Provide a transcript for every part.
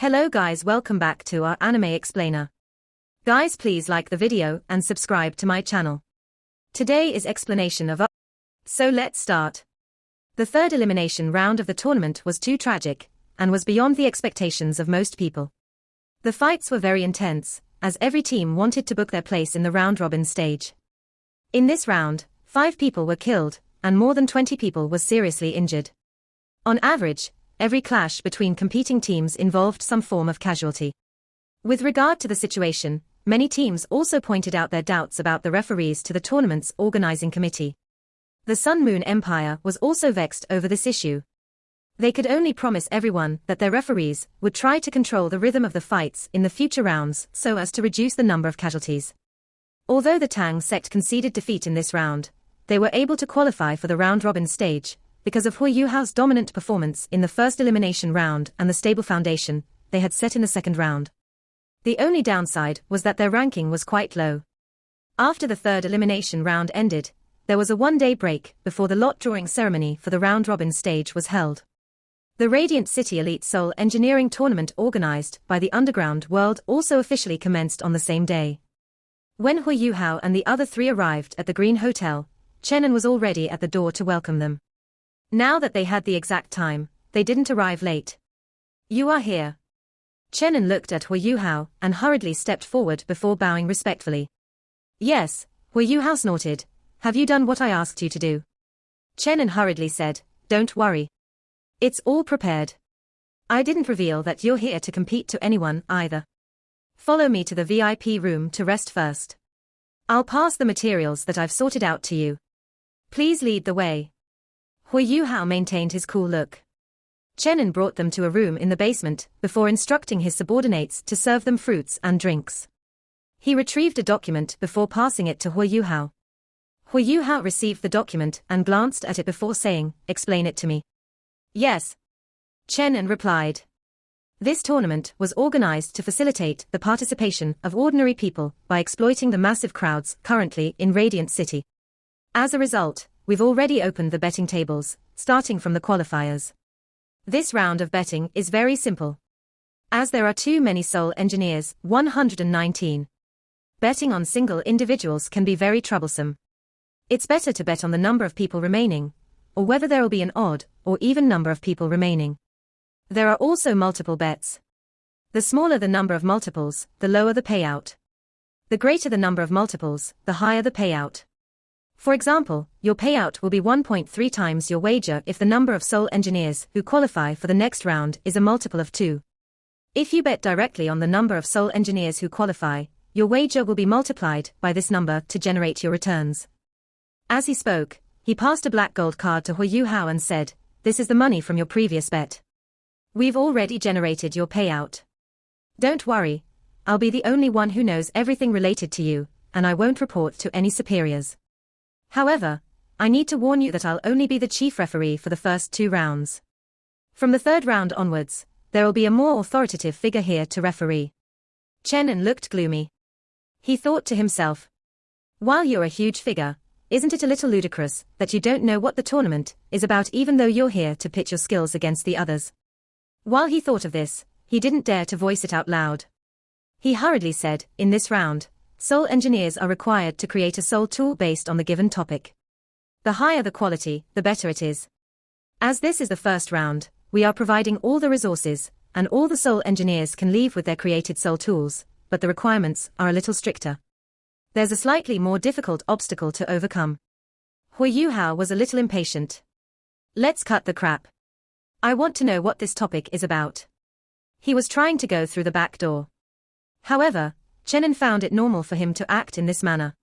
Hello guys, welcome back to our anime explainer. Guys, please like the video and subscribe to my channel. Today is explanation of So let's start. The third elimination round of the tournament was too tragic, and was beyond the expectations of most people. The fights were very intense, as every team wanted to book their place in the round-robin stage. In this round, 5 people were killed, and more than 20 people were seriously injured. On average, every clash between competing teams involved some form of casualty. With regard to the situation, many teams also pointed out their doubts about the referees to the tournament's organizing committee. The Sun Moon Empire was also vexed over this issue. They could only promise everyone that their referees would try to control the rhythm of the fights in the future rounds so as to reduce the number of casualties. Although the Tang sect conceded defeat in this round, they were able to qualify for the round-robin stage because of Huiyuhao's dominant performance in the first elimination round and the stable foundation they had set in the second round. The only downside was that their ranking was quite low. After the third elimination round ended, there was a one-day break before the lot-drawing ceremony for the round-robin stage was held. The Radiant City Elite Soul Engineering Tournament organized by the Underground World also officially commenced on the same day. When Huiyuhao and the other 3 arrived at the Green Hotel, Chenan was already at the door to welcome them. Now that they had the exact time, they didn't arrive late. "You are here." Chenan looked at Huiyuhao and hurriedly stepped forward before bowing respectfully. "Yes," Huiyuhao snorted. "Have you done what I asked you to do?" Chenan hurriedly said, "Don't worry. It's all prepared. I didn't reveal that you're here to compete to anyone either. Follow me to the VIP room to rest first. I'll pass the materials that I've sorted out to you. Please lead the way." Huiyuhao maintained his cool look. Chenan brought them to a room in the basement before instructing his subordinates to serve them fruits and drinks. He retrieved a document before passing it to Huiyuhao. Huiyuhao received the document and glanced at it before saying, "Explain it to me." "Yes," Chenan replied. This tournament was organized to facilitate the participation of ordinary people by exploiting the massive crowds currently in Radiant City. As a result, we've already opened the betting tables, starting from the qualifiers. This round of betting is very simple. As there are too many soul engineers, 119. Betting on single individuals can be very troublesome. It's better to bet on the number of people remaining, or whether there will be an odd or even number of people remaining. There are also multiple bets. The smaller the number of multiples, the lower the payout. The greater the number of multiples, the higher the payout. For example, your payout will be 1.3 times your wager if the number of soul engineers who qualify for the next round is a multiple of 2. If you bet directly on the number of soul engineers who qualify, your wager will be multiplied by this number to generate your returns. As he spoke, he passed a black gold card to Huiyuhao and said, "This is the money from your previous bet. We've already generated your payout. Don't worry, I'll be the only one who knows everything related to you, and I won't report to any superiors. However, I need to warn you that I'll only be the chief referee for the first 2 rounds. From the 3rd round onwards, there will be a more authoritative figure here to referee." Chenan looked gloomy. He thought to himself, "While you're a huge figure, isn't it a little ludicrous that you don't know what the tournament is about even though you're here to pit your skills against the others?" While he thought of this, he didn't dare to voice it out loud. He hurriedly said, "In this round, soul engineers are required to create a soul tool based on the given topic. The higher the quality, the better it is. As this is the first round, we are providing all the resources, and all the soul engineers can leave with their created soul tools, but the requirements are a little stricter. There's a slightly more difficult obstacle to overcome." Huiyuhao was a little impatient. "Let's cut the crap. I want to know what this topic is about." He was trying to go through the back door. However, Chenan found it normal for him to act in this manner.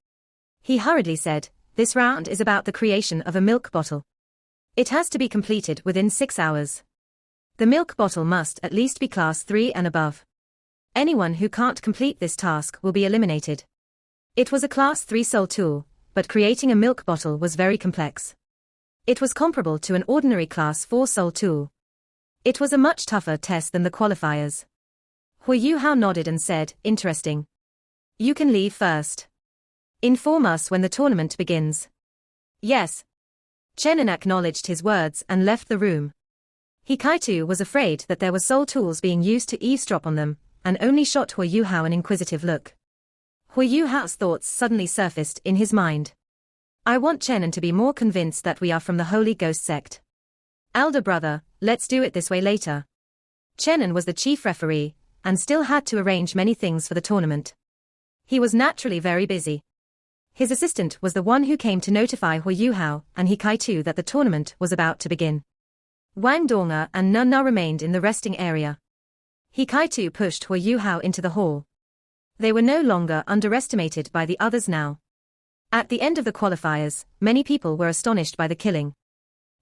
He hurriedly said, "This round is about the creation of a milk bottle. It has to be completed within 6 hours. The milk bottle must at least be class 3 and above. Anyone who can't complete this task will be eliminated." It was a class 3 soul tool, but creating a milk bottle was very complex. It was comparable to an ordinary class 4 soul tool. It was a much tougher test than the qualifiers. Huiyuhao nodded and said, "Interesting. You can leave first. Inform us when the tournament begins." "Yes." Chenan acknowledged his words and left the room. Hikaitu was afraid that there were soul tools being used to eavesdrop on them, and only shot Hu Yuhao an inquisitive look. Hu Yuhao's thoughts suddenly surfaced in his mind. I want Chenin to be more convinced that we are from the Holy Ghost sect. Elder brother, let's do it this way later. Chenin was the chief referee, and still had to arrange many things for the tournament. He was naturally very busy. His assistant was the one who came to notify Hu Yuhao and Hikaitu that the tournament was about to begin. Wang Donga and Nunna remained in the resting area. Hikaitu pushed Hu Yuhao into the hall. They were no longer underestimated by the others now. At the end of the qualifiers, many people were astonished by the killing.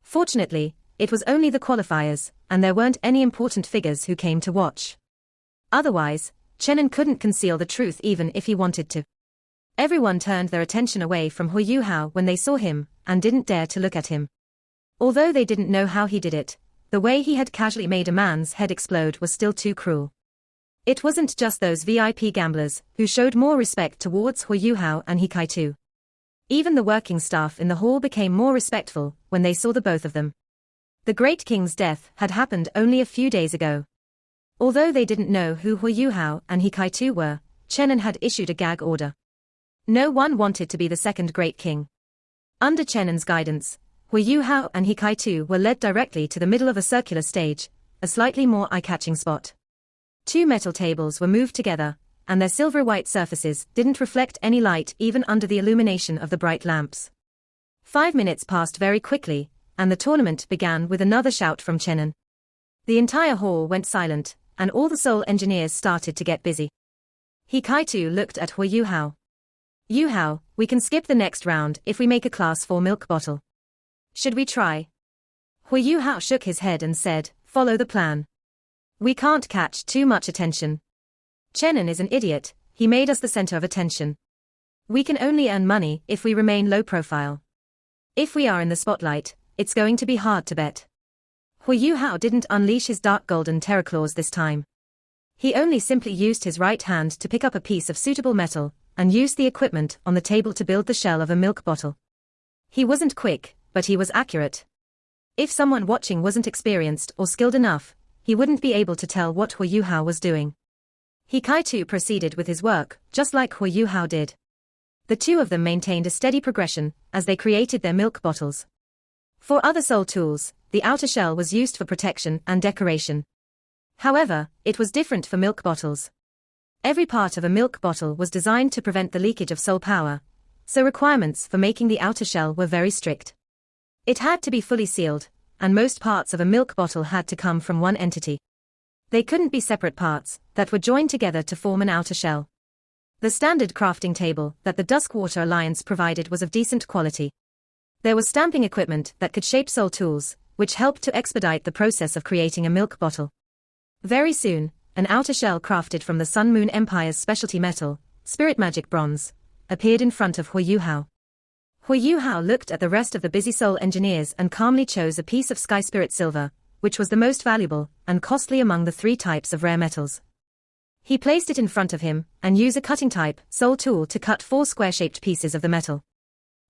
Fortunately, it was only the qualifiers, and there weren't any important figures who came to watch. Otherwise, Chenin couldn't conceal the truth even if he wanted to. Everyone turned their attention away from Hu Yuhao when they saw him, and didn't dare to look at him. Although they didn't know how he did it, the way he had casually made a man's head explode was still too cruel. It wasn't just those VIP gamblers who showed more respect towards Hu Yuhao and Hikaitu. Even the working staff in the hall became more respectful when they saw the both of them. The Great King's death had happened only a few days ago. Although they didn't know who Hu Yuhao and Hikaitu were, Chenin had issued a gag order. No one wanted to be the second Great King. Under Chenin's guidance, Hu Yuhao and Hikaitu were led directly to the middle of a circular stage, a slightly more eye-catching spot. 2 metal tables were moved together, and their silver-white surfaces didn't reflect any light even under the illumination of the bright lamps. 5 minutes passed very quickly, and the tournament began with another shout from Chenin. The entire hall went silent, and all the soul engineers started to get busy. Hikaitu looked at Hu Yuhao. Yuhao, we can skip the next round if we make a class 4 milk bottle. Should we try? Hu Yuhao shook his head and said, follow the plan. We can't catch too much attention. Chenin is an idiot, he made us the center of attention. We can only earn money if we remain low profile. If we are in the spotlight, it's going to be hard to bet. Hu Yuhao didn't unleash his dark golden terror claws this time. He only simply used his right hand to pick up a piece of suitable metal, and used the equipment on the table to build the shell of a milk bottle. He wasn't quick, but he was accurate. If someone watching wasn't experienced or skilled enough, he wouldn't be able to tell what Hu Yuhao was doing. Hikaitu proceeded with his work, just like Hu Yuhao did. The two of them maintained a steady progression as they created their milk bottles. For other soul tools, the outer shell was used for protection and decoration. However, it was different for milk bottles. Every part of a milk bottle was designed to prevent the leakage of soul power, so requirements for making the outer shell were very strict. It had to be fully sealed, and most parts of a milk bottle had to come from one entity. They couldn't be separate parts that were joined together to form an outer shell. The standard crafting table that the Duskwater Alliance provided was of decent quality. There was stamping equipment that could shape soul tools, which helped to expedite the process of creating a milk bottle. Very soon, an outer shell crafted from the Sun Moon Empire's specialty metal, Spirit Magic Bronze, appeared in front of Hu Yuhao. Hu Yuhao looked at the rest of the busy soul engineers and calmly chose a piece of Sky Spirit Silver, which was the most valuable and costly among the 3 types of rare metals. He placed it in front of him and used a cutting type soul tool to cut 4 square-shaped pieces of the metal.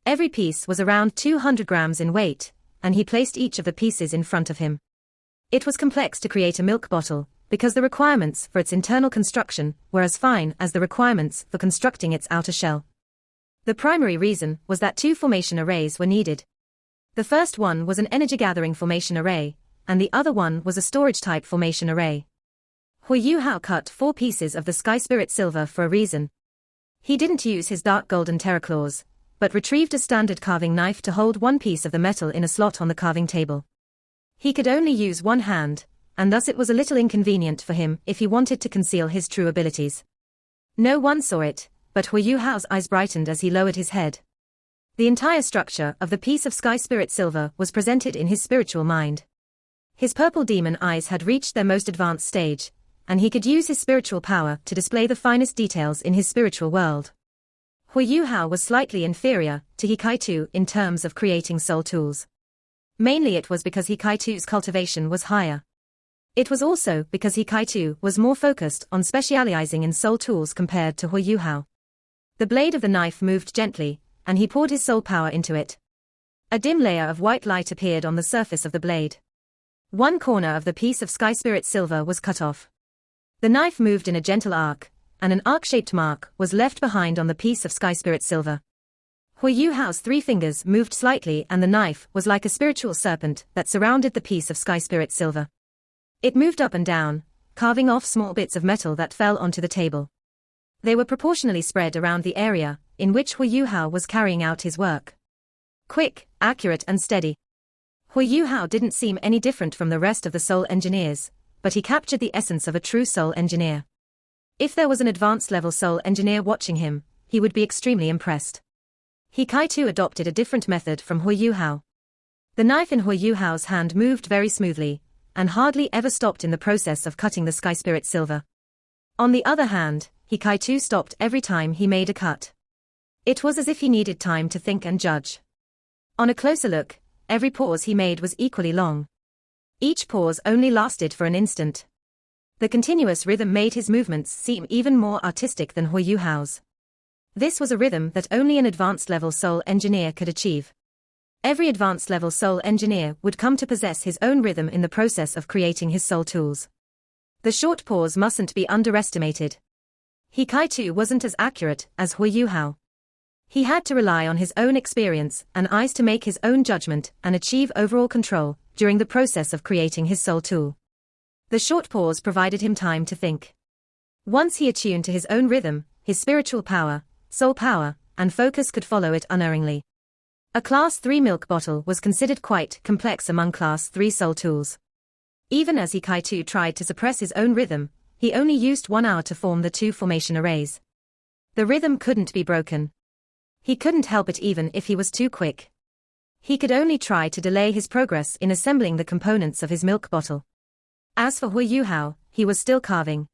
Every piece was around 200 grams in weight, and he placed each of the pieces in front of him. It was complex to create a milk bottle, because the requirements for its internal construction were as fine as the requirements for constructing its outer shell. The primary reason was that 2 formation arrays were needed. The first one was an energy-gathering formation array, and the other one was a storage-type formation array. Hu Yuhao cut 4 pieces of the Sky Spirit Silver for a reason. He didn't use his dark golden terror claws, but retrieved a standard carving knife to hold 1 piece of the metal in a slot on the carving table. He could only use 1 hand, and thus it was a little inconvenient for him if he wanted to conceal his true abilities. No one saw it, but Hu Yuhao's eyes brightened as he lowered his head. The entire structure of the piece of Sky Spirit Silver was presented in his spiritual mind. His purple demon eyes had reached their most advanced stage, and he could use his spiritual power to display the finest details in his spiritual world. Hu Yuhao was slightly inferior to Hikaitu in terms of creating soul tools. Mainly it was because Hikaitu's cultivation was higher. It was also because Hikaitu was more focused on specializing in soul tools compared to Hu Yuhao. The blade of the knife moved gently, and he poured his soul power into it. A dim layer of white light appeared on the surface of the blade. One corner of the piece of sky spirit silver was cut off. The knife moved in a gentle arc, and an arc-shaped mark was left behind on the piece of sky spirit silver. Hui Yu Hao's 3 fingers moved slightly and the knife was like a spiritual serpent that surrounded the piece of sky spirit silver. It moved up and down, carving off small bits of metal that fell onto the table. They were proportionally spread around the area in which Hui Yu Hao was carrying out his work. Quick, accurate and steady. Hui Yu Hao didn't seem any different from the rest of the soul engineers, but he captured the essence of a true soul engineer. If there was an advanced level soul engineer watching him, he would be extremely impressed. He Kai-Tu adopted a different method from Hui Yu Hao. The knife in Hui Yu Hao's hand moved very smoothly, and hardly ever stopped in the process of cutting the sky spirit silver. On the other hand, he Kai-Tu stopped every time he made a cut. It was as if he needed time to think and judge. On a closer look, every pause he made was equally long. Each pause only lasted for an instant. The continuous rhythm made his movements seem even more artistic than Hui Yu Hao's. This was a rhythm that only an advanced level soul engineer could achieve. Every advanced level soul engineer would come to possess his own rhythm in the process of creating his soul tools. The short pause mustn't be underestimated. He Kai-Tu wasn't as accurate as Hui Yu Hao. He had to rely on his own experience and eyes to make his own judgment and achieve overall control during the process of creating his soul tool. The short pause provided him time to think. Once he attuned to his own rhythm, his spiritual power, soul power, and focus could follow it unerringly. A Class 3 milk bottle was considered quite complex among Class 3 soul tools. Even as he Kai-Tu tried to suppress his own rhythm, he only used 1 hour to form the 2 formation arrays. The rhythm couldn't be broken. He couldn't help it even if he was too quick. He could only try to delay his progress in assembling the components of his milk bottle. As for Hui Yu Hao, he was still carving.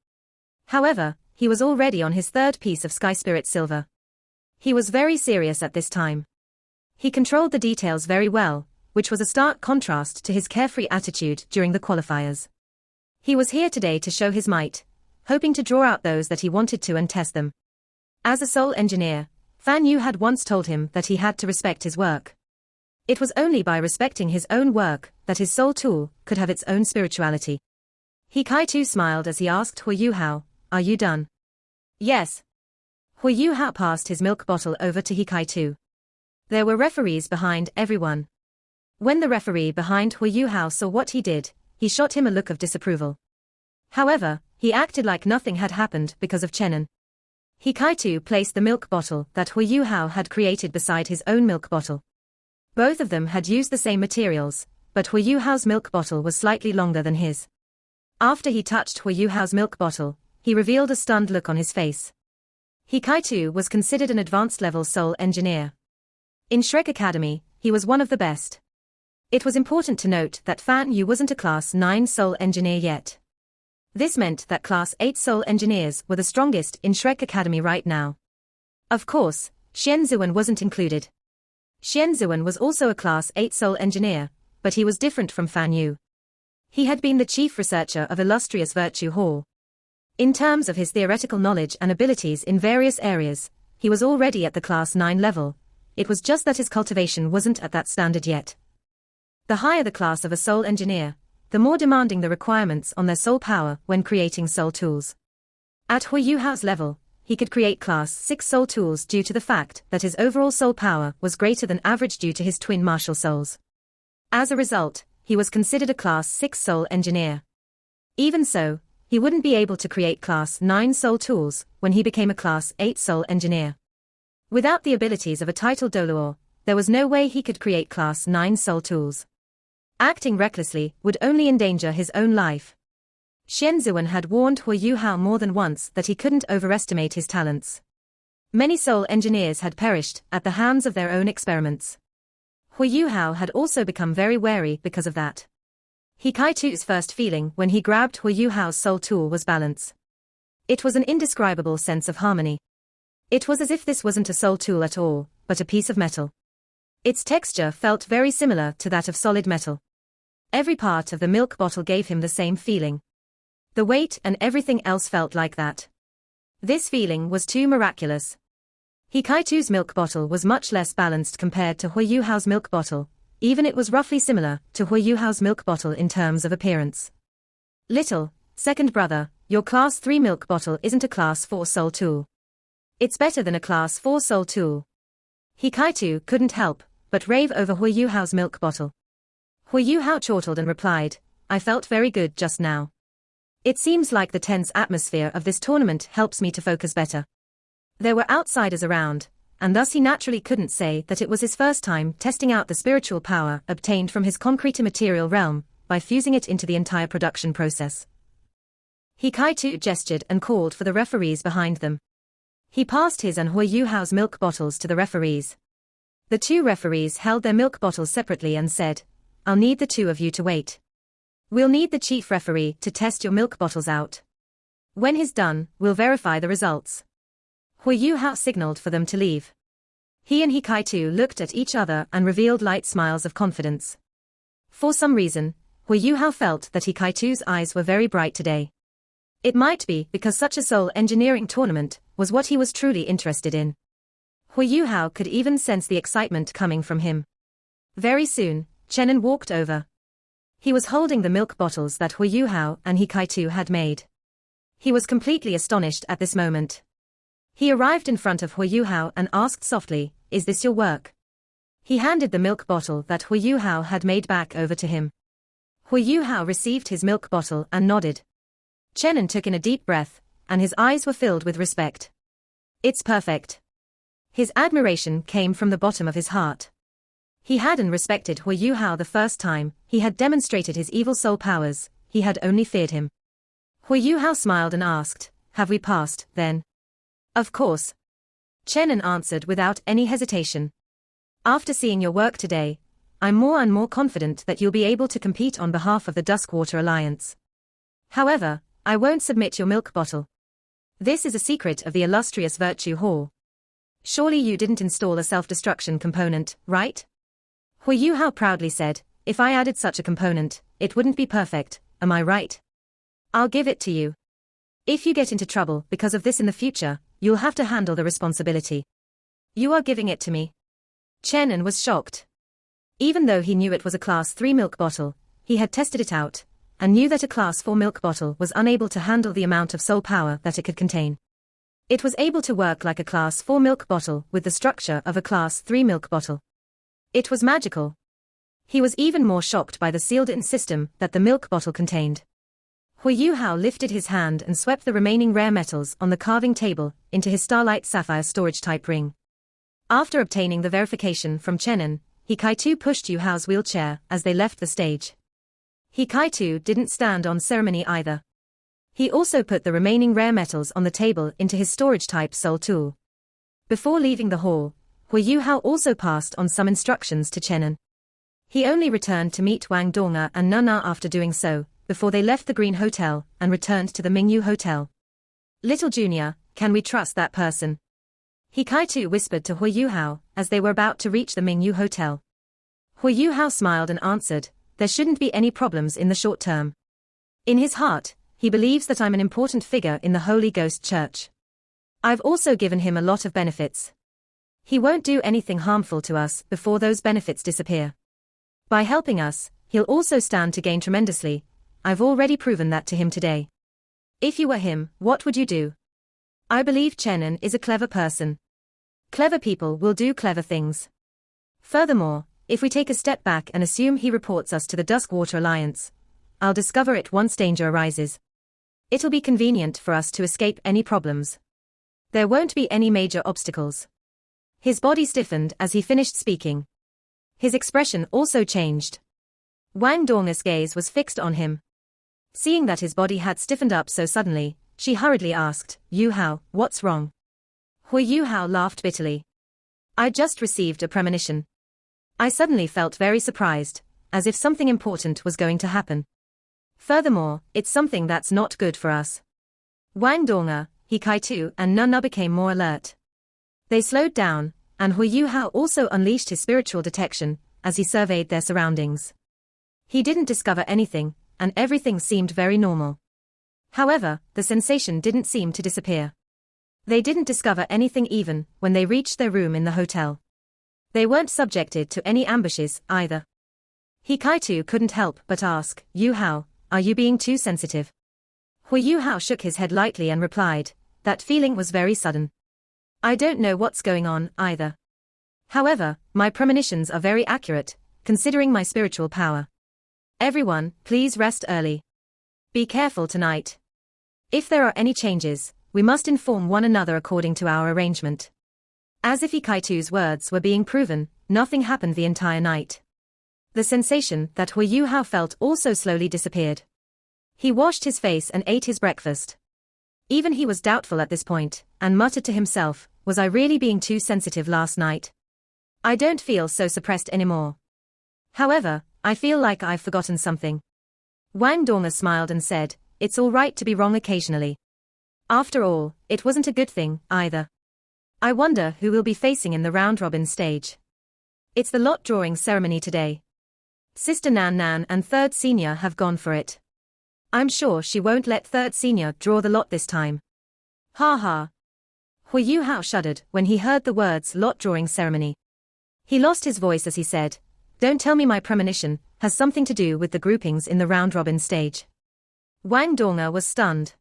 However, he was already on his 3rd piece of sky spirit silver. He was very serious at this time. He controlled the details very well, which was a stark contrast to his carefree attitude during the qualifiers. He was here today to show his might, hoping to draw out those that he wanted to and test them. As a soul engineer, Fan Yu had once told him that he had to respect his work. It was only by respecting his own work that his soul tool could have its own spirituality. He Kai-Tu smiled as he asked Hui Yu Hao, "Are you done?" "Yes." Hui Yu Hao passed his milk bottle over to He Kai-Tu. There were referees behind everyone. When the referee behind Hui Yu Hao saw what he did, he shot him a look of disapproval. However, he acted like nothing had happened because of Chenan. He Kai-Tu placed the milk bottle that Hui Yu Hao had created beside his own milk bottle. Both of them had used the same materials, but Hui Yu Hao's milk bottle was slightly longer than his. After he touched Hui Yu Hao's milk bottle, he revealed a stunned look on his face. He Kai-Tu was considered an advanced-level soul engineer. In Shrek Academy, he was one of the best. It was important to note that Fan Yu wasn't a Class 9 soul engineer yet. This meant that Class 8 soul engineers were the strongest in Shrek Academy right now. Of course, Xian Zuan wasn't included. Xian Zuan was also a Class 8 soul engineer, but he was different from Fan Yu. He had been the chief researcher of Illustrious Virtue Hall. In terms of his theoretical knowledge and abilities in various areas, he was already at the Class 9 level. It was just that his cultivation wasn't at that standard yet. The higher the class of a soul engineer, the more demanding the requirements on their soul power when creating soul tools. At Hui Yu Hao's level, he could create Class 6 soul tools due to the fact that his overall soul power was greater than average due to his twin martial souls. As a result, he was considered a Class 6 soul engineer. Even so, he wouldn't be able to create Class 9 soul tools when he became a Class 8 soul engineer. Without the abilities of a titled Doluor, there was no way he could create Class 9 soul tools. Acting recklessly would only endanger his own life. Xian Zuan had warned Hui Yu Hao more than once that he couldn't overestimate his talents. Many soul engineers had perished at the hands of their own experiments. Hui Yu Hao had also become very wary because of that. He Kai-Tu's first feeling when he grabbed Hui Yu Hao's soul tool was balance. It was an indescribable sense of harmony. It was as if this wasn't a soul tool at all, but a piece of metal. Its texture felt very similar to that of solid metal. Every part of the milk bottle gave him the same feeling. The weight and everything else felt like that. This feeling was too miraculous. He Kai-Tu's milk bottle was much less balanced compared to Hui Yu Hao's milk bottle, even it was roughly similar to Hui Yuhao's milk bottle in terms of appearance. Little, second brother, your class 3 milk bottle isn't a class 4 soul tool. It's better than a class 4 soul tool. He Kaitu couldn't help but rave over Hui Yuhao's milk bottle. Hui Yuhao chortled and replied, I felt very good just now. It seems like the tense atmosphere of this tournament helps me to focus better. There were outsiders around, and thus he naturally couldn't say that it was his first time testing out the spiritual power obtained from his concrete material realm by fusing it into the entire production process. He Kaitu gestured and called for the referees behind them. He passed his and Hui Yuhao's milk bottles to the referees. The two referees held their milk bottles separately and said, I'll need the two of you to wait. We'll need the chief referee to test your milk bottles out. When he's done, we'll verify the results. Hui Yuhao signaled for them to leave. He and Hikaitu looked at each other and revealed light smiles of confidence. For some reason, Hui Yuhao felt that Hikaitu's eyes were very bright today. It might be because such a soul engineering tournament was what he was truly interested in. Hui Yuhao could even sense the excitement coming from him. Very soon, Chenin walked over. He was holding the milk bottles that Hui Yuhao and Hikaitu had made. He was completely astonished at this moment. He arrived in front of Hui Yuhao and asked softly, Is this your work? He handed the milk bottle that Hui Yuhao had made back over to him. Hui Yuhao received his milk bottle and nodded. Chenin took in a deep breath, and his eyes were filled with respect. It's perfect. His admiration came from the bottom of his heart. He hadn't respected Hui Yuhao the first time he had demonstrated his evil soul powers, he had only feared him. Hui Yuhao smiled and asked, Have we passed, then? Of course. Chenin answered without any hesitation. After seeing your work today, I'm more and more confident that you'll be able to compete on behalf of the Duskwater Alliance. However, I won't submit your milk bottle. This is a secret of the illustrious Virtue Hall. Surely you didn't install a self-destruction component, right? Hui Yuhao proudly said, If I added such a component, it wouldn't be perfect, am I right? I'll give it to you. If you get into trouble because of this in the future, you'll have to handle the responsibility. You are giving it to me. Chenin was shocked. Even though he knew it was a Class 3 milk bottle, he had tested it out, and knew that a Class 4 milk bottle was unable to handle the amount of soul power that it could contain. It was able to work like a Class 4 milk bottle with the structure of a Class 3 milk bottle. It was magical. He was even more shocked by the sealed-in system that the milk bottle contained. Hui Yuhao lifted his hand and swept the remaining rare metals on the carving table into his starlight sapphire storage-type ring. After obtaining the verification from Chenin, Hikaitu pushed Yuhao's wheelchair as they left the stage. Hikaitu didn't stand on ceremony either. He also put the remaining rare metals on the table into his storage-type soul tool. Before leaving the hall, Hui Yuhao also passed on some instructions to Chenin. He only returned to meet Wang Donga and Nana after doing so, before they left the Green Hotel and returned to the Mingyu Hotel. Little Junior, can we trust that person? Hikaitu whispered to Hui Yuhao as they were about to reach the Mingyu Hotel. Hui Yuhao smiled and answered, There shouldn't be any problems in the short term. In his heart, he believes that I'm an important figure in the Holy Ghost Church. I've also given him a lot of benefits. He won't do anything harmful to us before those benefits disappear. By helping us, he'll also stand to gain tremendously. I've already proven that to him today. If you were him, what would you do? I believe Chenin is a clever person. Clever people will do clever things. Furthermore, if we take a step back and assume he reports us to the Duskwater Alliance, I'll discover it once danger arises. It'll be convenient for us to escape any problems. There won't be any major obstacles. His body stiffened as he finished speaking. His expression also changed. Wang Donga's gaze was fixed on him. Seeing that his body had stiffened up so suddenly, she hurriedly asked, Yuhao, what's wrong? Hui Yuhao laughed bitterly. I just received a premonition. I suddenly felt very surprised, as if something important was going to happen. Furthermore, it's something that's not good for us. Wang Donga, Hikaitu and Nana became more alert. They slowed down, and Hui Yuhao also unleashed his spiritual detection as he surveyed their surroundings. He didn't discover anything, and everything seemed very normal. However, the sensation didn't seem to disappear. They didn't discover anything even when they reached their room in the hotel. They weren't subjected to any ambushes, either. Hikaitu couldn't help but ask, Yu Hao, are you being too sensitive? Hui Yu Hao shook his head lightly and replied, that feeling was very sudden. I don't know what's going on, either. However, my premonitions are very accurate, considering my spiritual power. Everyone, please rest early. Be careful tonight. If there are any changes, we must inform one another according to our arrangement. As if Hikaitu's words were being proven, nothing happened the entire night. The sensation that Hui Yu Hao felt also slowly disappeared. He washed his face and ate his breakfast. Even he was doubtful at this point, and muttered to himself, was I really being too sensitive last night? I don't feel so suppressed anymore. However, I feel like I've forgotten something. Wang Donga smiled and said, it's all right to be wrong occasionally. After all, it wasn't a good thing, either. I wonder who we'll be facing in the round-robin stage. It's the lot drawing ceremony today. Sister Nan Nan and Third Senior have gone for it. I'm sure she won't let Third Senior draw the lot this time. Ha ha. Hui Yu Hao shuddered when he heard the words lot drawing ceremony. He lost his voice as he said, don't tell me my premonition has something to do with the groupings in the round-robin stage. Wang Donga was stunned.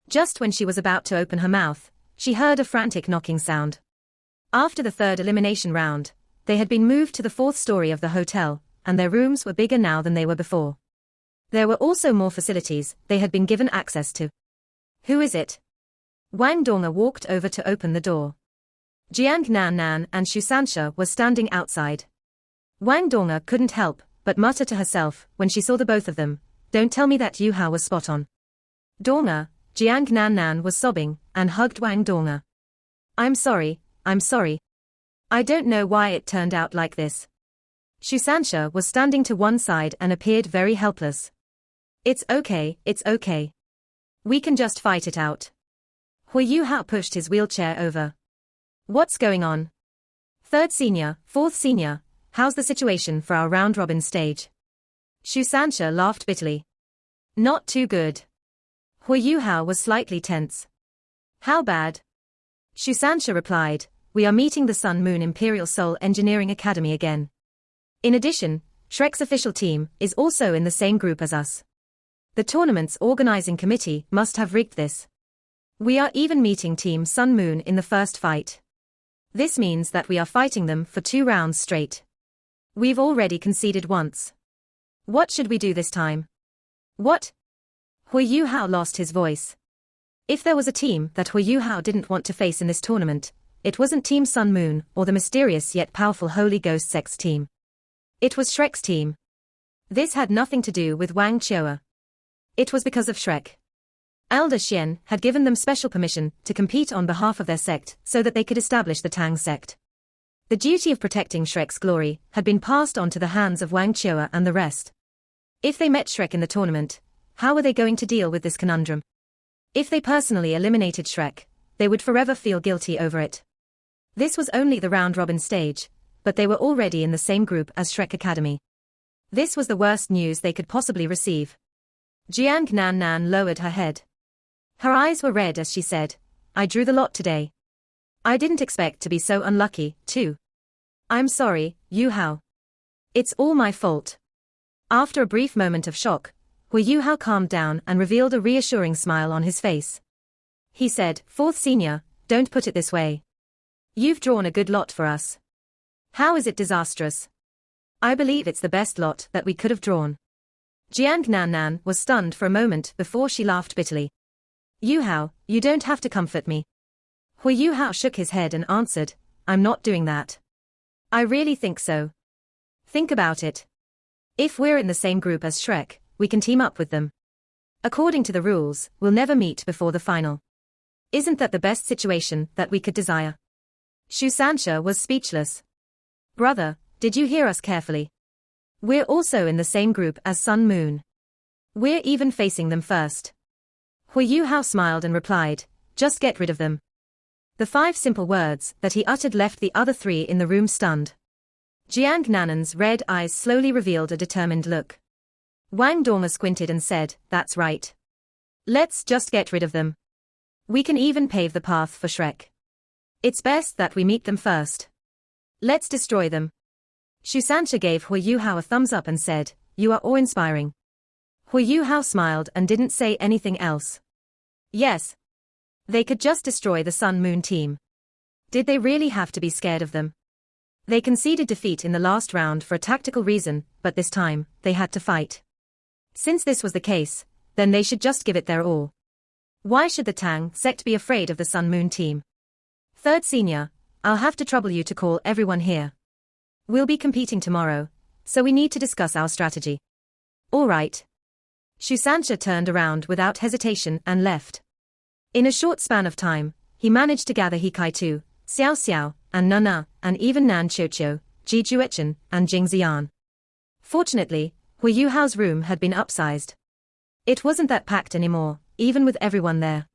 Just when she was about to open her mouth, she heard a frantic knocking sound. After the third elimination round, they had been moved to the fourth story of the hotel, and their rooms were bigger now than they were before. There were also more facilities they had been given access to. Who is it? Wang Donga walked over to open the door. Jiang Nan Nan and Shu Sansha were standing outside. Wang Donga couldn't help but mutter to herself when she saw the both of them, don't tell me that Yu Hao was spot on. Donga, Jiang Nan Nan was sobbing and hugged Wang Donga. I'm sorry. I don't know why it turned out like this. Shu Sansha was standing to one side and appeared very helpless. It's okay. We can just fight it out. Hui Yu Hao pushed his wheelchair over. What's going on? Third Senior, Fourth Senior, how's the situation for our round-robin stage? Shu Sansha laughed bitterly. Not too good. Hui Yu Hao was slightly tense. How bad? Shu Sansha replied, we are meeting the Sun Moon Imperial Soul Engineering Academy again. In addition, Shrek's official team is also in the same group as us. The tournament's organizing committee must have rigged this. We are even meeting Team Sun Moon in the first fight. This means that we are fighting them for 2 rounds straight. We've already conceded once. What should we do this time? What? Hui Yu Hao lost his voice. If there was a team that Hui Yu Hao didn't want to face in this tournament, it wasn't Team Sun Moon or the mysterious yet powerful Holy Ghost Sex team. It was Shrek's team. This had nothing to do with Wang Chioa. It was because of Shrek. Elder Xian had given them special permission to compete on behalf of their sect so that they could establish the Tang sect. The duty of protecting Shrek's glory had been passed on to the hands of Wang Chioa and the rest. If they met Shrek in the tournament, how were they going to deal with this conundrum? If they personally eliminated Shrek, they would forever feel guilty over it. This was only the round-robin stage, but they were already in the same group as Shrek Academy. This was the worst news they could possibly receive. Jiang Nan Nan lowered her head. Her eyes were red as she said, I drew the lot today. I didn't expect to be so unlucky, too. I'm sorry, Yu Hao. It's all my fault. After a brief moment of shock, Hui Yu Hao calmed down and revealed a reassuring smile on his face. He said, Fourth Senior, don't put it this way. You've drawn a good lot for us. How is it disastrous? I believe it's the best lot that we could have drawn. Jiang Nan Nan was stunned for a moment before she laughed bitterly. Yu Hao, you don't have to comfort me. Hui Yu Hao shook his head and answered, I'm not doing that. I really think so. Think about it. If we're in the same group as Shrek, we can team up with them. According to the rules, we'll never meet before the final. Isn't that the best situation that we could desire? Shu Sansha was speechless. Brother, did you hear us carefully? We're also in the same group as Sun Moon. We're even facing them first. Hui Yu Hao smiled and replied, just get rid of them. The 5 simple words that he uttered left the other 3 in the room stunned. Jiang Nanan's red eyes slowly revealed a determined look. Wang Donga squinted and said, that's right. Let's just get rid of them. We can even pave the path for Shrek. It's best that we meet them first. Let's destroy them. Shusansha gave Hu Yuhao a thumbs up and said, "You are awe-inspiring." Hu Yuhao smiled and didn't say anything else. Yes. They could just destroy the Sun Moon team. Did they really have to be scared of them? They conceded defeat in the last round for a tactical reason, but this time, they had to fight. Since this was the case, then they should just give it their all. Why should the Tang sect be afraid of the Sun Moon team? Third senior, I'll have to trouble you to call everyone here. We'll be competing tomorrow, so we need to discuss our strategy. All right. Shusansha turned around without hesitation and left. In a short span of time, he managed to gather He Kai-tu, Xiao Xiao, and Nana, and even Nan Qiuqiu, Ji Juechen, and Jing Ziyan. Fortunately, Hu Yuhao's room had been upsized. It wasn't that packed anymore, even with everyone there.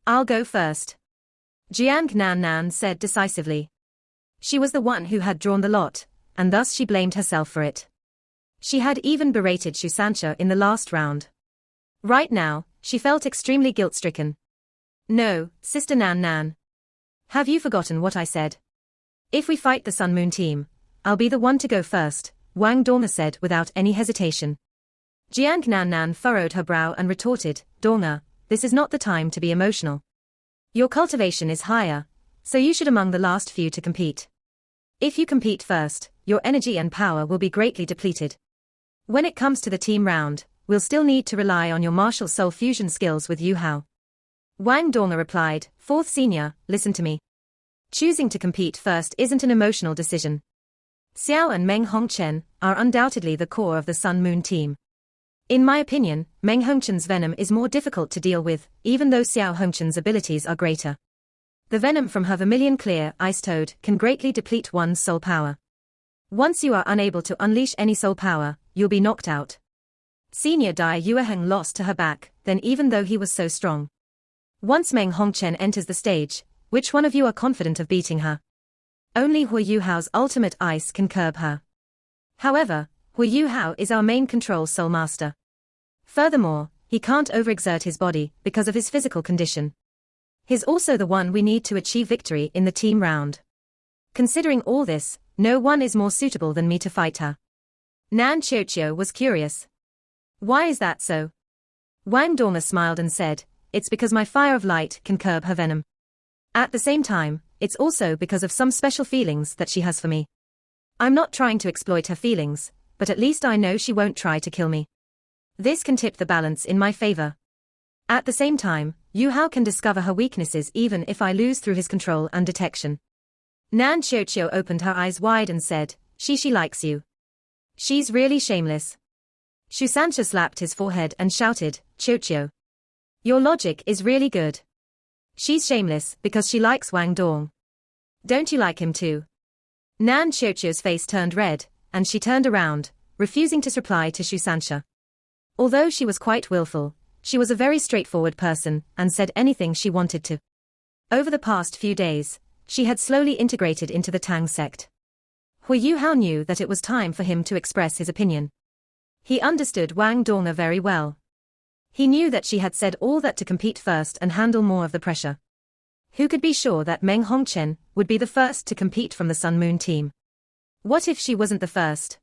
I'll go first. Jiang Nan said decisively. She was the one who had drawn the lot, and thus she blamed herself for it. She had even berated Shusansha in the last round. Right now, she felt extremely guilt-stricken. No, Sister Nan. Have you forgotten what I said? If we fight the Sun Moon team, I'll be the one to go first, Wang Donga said without any hesitation. Jiang Nan furrowed her brow and retorted, Donga, this is not the time to be emotional. Your cultivation is higher, so you should among the last few to compete. If you compete first, your energy and power will be greatly depleted. When it comes to the team round, we'll still need to rely on your martial soul fusion skills with Yuhao. Wang Donga replied, Fourth senior, listen to me. Choosing to compete first isn't an emotional decision. Xiao and Meng Hongchen are undoubtedly the core of the Sun Moon team. In my opinion, Meng Hongchen's venom is more difficult to deal with, even though Xiao Hongchen's abilities are greater. The venom from her vermilion clear ice toad can greatly deplete one's soul power. Once you are unable to unleash any soul power, you'll be knocked out. Senior Dai Yueheng lost to her back, then even though he was so strong. Once Meng Hongchen enters the stage, which one of you are confident of beating her? Only Hu Yuhao's ultimate ice can curb her. However, Hu Yuhao is our main control soul master. Furthermore, he can't overexert his body because of his physical condition. He's also the one we need to achieve victory in the team round. Considering all this, no one is more suitable than me to fight her. Nan Qiuqiu was curious. Why is that so? Wang Donga smiled and said, it's because my fire of light can curb her venom. At the same time, it's also because of some special feelings that she has for me. I'm not trying to exploit her feelings, but at least I know she won't try to kill me. This can tip the balance in my favor. At the same time, Yuhao can discover her weaknesses even if I lose through his control and detection. Nan Qiuqiu opened her eyes wide and said, she likes you. She's really shameless. Shusansha slapped his forehead and shouted, Qiuqiu. Your logic is really good. She's shameless because she likes Wang Dong. Don't you like him too? Nan Qiuqiu's face turned red, and she turned around, refusing to reply to Shusansha. Although she was quite willful, she was a very straightforward person and said anything she wanted to. Over the past few days, she had slowly integrated into the Tang sect. Hu Yuhao knew that it was time for him to express his opinion. He understood Wang Donga very well. He knew that she had said all that to compete first and handle more of the pressure. Who could be sure that Meng Hongchen would be the first to compete from the Sun Moon team? What if she wasn't the first?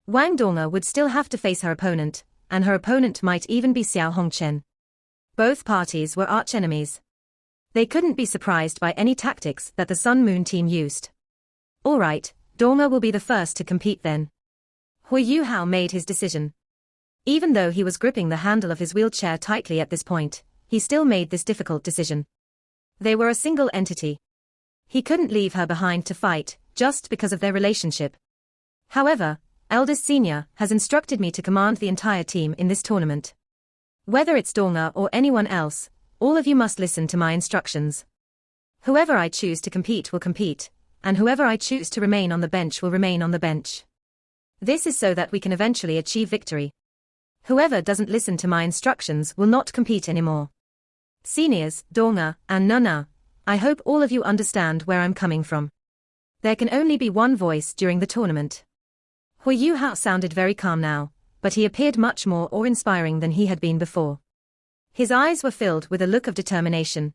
Wang Donga would still have to face her opponent, and her opponent might even be Xiao Hongchen. Both parties were archenemies. They couldn't be surprised by any tactics that the Sun Moon team used. All right, Donga will be the first to compete then. Hu Yuhao made his decision. Even though he was gripping the handle of his wheelchair tightly at this point, he still made this difficult decision. They were a single entity. He couldn't leave her behind to fight, just because of their relationship. However, eldest senior has instructed me to command the entire team in this tournament. Whether it's Donga or anyone else, all of you must listen to my instructions. Whoever I choose to compete will compete, and whoever I choose to remain on the bench will remain on the bench. This is so that we can eventually achieve victory. Whoever doesn't listen to my instructions will not compete anymore. Seniors, Donga, and Nana, I hope all of you understand where I'm coming from. There can only be one voice during the tournament. Hu Yuhao sounded very calm now, but he appeared much more awe-inspiring than he had been before. His eyes were filled with a look of determination.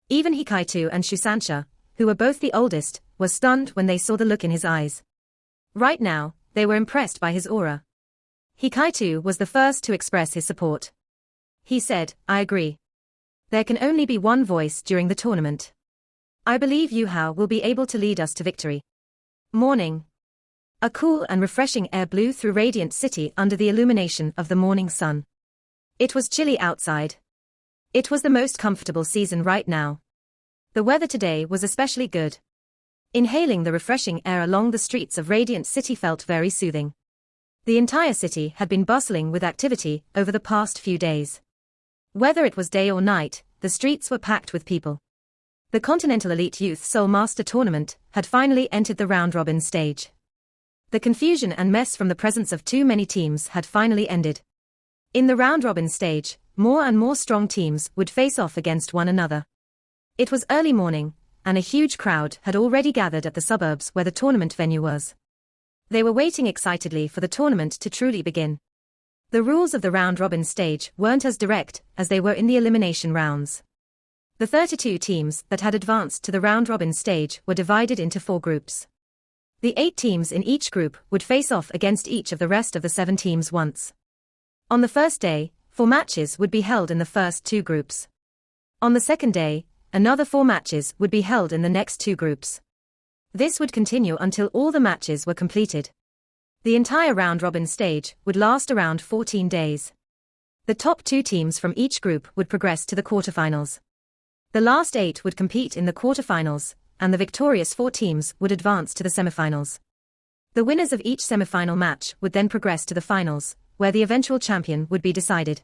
Even He Kai-tu and Shusansha, who were both the oldest, were stunned when they saw the look in his eyes. Right now, they were impressed by his aura. Hikaitu was the first to express his support. He said, "I agree. There can only be one voice during the tournament. I believe Yu Hao will be able to lead us to victory." Morning. A cool and refreshing air blew through Radiant City under the illumination of the morning sun. It was chilly outside. It was the most comfortable season right now. The weather today was especially good. Inhaling the refreshing air along the streets of Radiant City felt very soothing. The entire city had been bustling with activity over the past few days. Whether it was day or night, the streets were packed with people. The Continental Elite Youth Soul Master Tournament had finally entered the round-robin stage. The confusion and mess from the presence of too many teams had finally ended. In the round-robin stage, more and more strong teams would face off against one another. It was early morning, and a huge crowd had already gathered at the suburbs where the tournament venue was. They were waiting excitedly for the tournament to truly begin. The rules of the round-robin stage weren't as direct as they were in the elimination rounds. The 32 teams that had advanced to the round-robin stage were divided into 4 groups. The 8 teams in each group would face off against each of the rest of the 7 teams once. On the first day, 4 matches would be held in the first 2 groups. On the second day, another 4 matches would be held in the next 2 groups. This would continue until all the matches were completed. The entire round-robin stage would last around 14 days. The top 2 teams from each group would progress to the quarterfinals. The last 8 would compete in the quarterfinals, and the victorious 4 teams would advance to the semifinals. The winners of each semifinal match would then progress to the finals, where the eventual champion would be decided.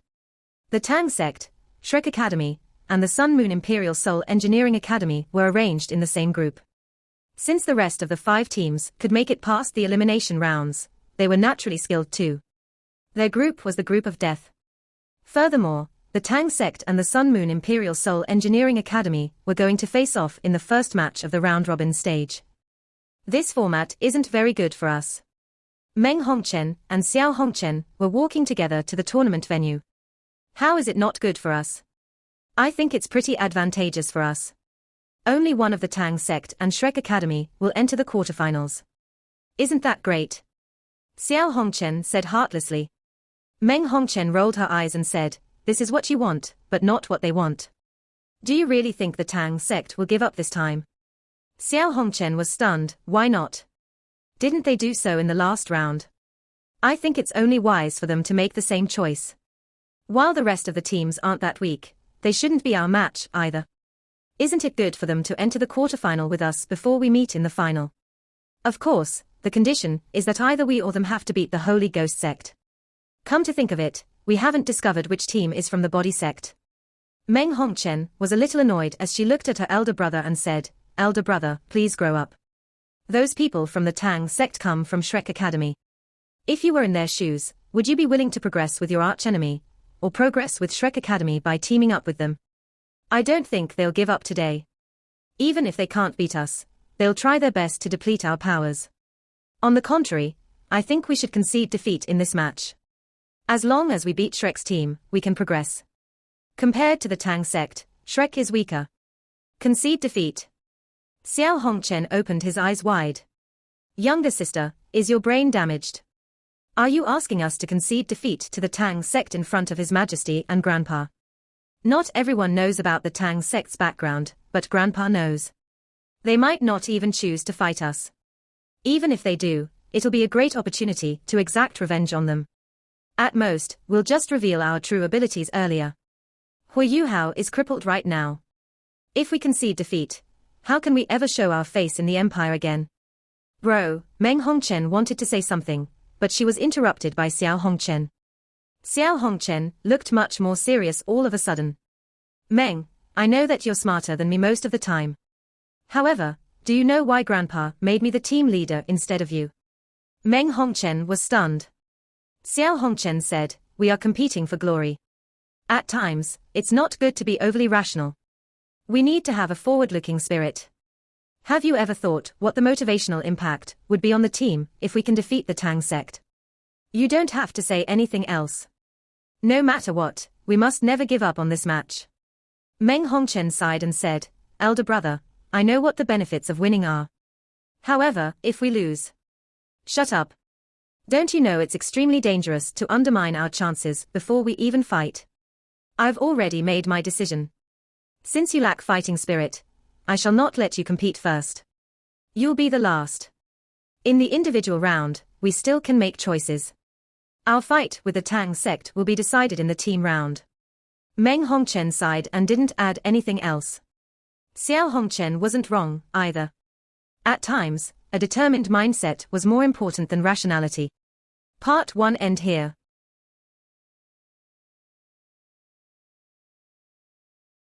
The Tang Sect, Shrek Academy, and the Sun Moon Imperial Soul Engineering Academy were arranged in the same group. Since the rest of the 5 teams could make it past the elimination rounds, they were naturally skilled too. Their group was the group of death. Furthermore, the Tang Sect and the Sun Moon Imperial Soul Engineering Academy were going to face off in the first match of the round-robin stage. This format isn't very good for us. Meng Hongchen and Xiao Hongchen were walking together to the tournament venue. How is it not good for us? I think it's pretty advantageous for us. Only one of the Tang Sect and Shrek Academy will enter the quarterfinals. Isn't that great? Xiao Hongchen said heartlessly. Meng Hongchen rolled her eyes and said, "This is what you want, but not what they want. Do you really think the Tang Sect will give up this time?" Xiao Hongchen was stunned. Why not? Didn't they do so in the last round? I think it's only wise for them to make the same choice. While the rest of the teams aren't that weak, they shouldn't be our match either. Isn't it good for them to enter the quarterfinal with us before we meet in the final? Of course, the condition is that either we or them have to beat the Holy Ghost Sect. Come to think of it, we haven't discovered which team is from the Body Sect. Meng Hongchen was a little annoyed as she looked at her elder brother and said, "Elder brother, please grow up. Those people from the Tang Sect come from Shrek Academy. If you were in their shoes, would you be willing to progress with your archenemy, or progress with Shrek Academy by teaming up with them? I don't think they'll give up today. Even if they can't beat us, they'll try their best to deplete our powers. On the contrary, I think we should concede defeat in this match. As long as we beat Shrek's team, we can progress. Compared to the Tang Sect, Shrek is weaker. Concede defeat." Xiao Hongchen opened his eyes wide. "Younger sister, is your brain damaged? Are you asking us to concede defeat to the Tang Sect in front of His Majesty and Grandpa? Not everyone knows about the Tang Sect's background, but Grandpa knows. They might not even choose to fight us. Even if they do, it'll be a great opportunity to exact revenge on them. At most, we'll just reveal our true abilities earlier. Hui Yuhao is crippled right now. If we concede defeat, how can we ever show our face in the Empire again?" "Bro," Meng Hongchen wanted to say something, but she was interrupted by Xiao Hongchen. Xiao Hongchen looked much more serious all of a sudden. "Meng, I know that you're smarter than me most of the time. However, do you know why Grandpa made me the team leader instead of you?" Meng Hongchen was stunned. Xiao Hongchen said, "We are competing for glory. At times, it's not good to be overly rational. We need to have a forward-looking spirit. Have you ever thought what the motivational impact would be on the team if we can defeat the Tang Sect? You don't have to say anything else. No matter what, we must never give up on this match." Meng Hongchen sighed and said, "Elder brother, I know what the benefits of winning are. However, if we lose. Shut up. Don't you know it's extremely dangerous to undermine our chances before we even fight? I've already made my decision. Since you lack fighting spirit, I shall not let you compete first. You'll be the last. In the individual round, we still can make choices. Our fight with the Tang sect will be decided in the team round. Meng Hongchen sighed and didn't add anything else. Xiao Hongchen wasn't wrong, either. At times, a determined mindset was more important than rationality. Part 1 end here.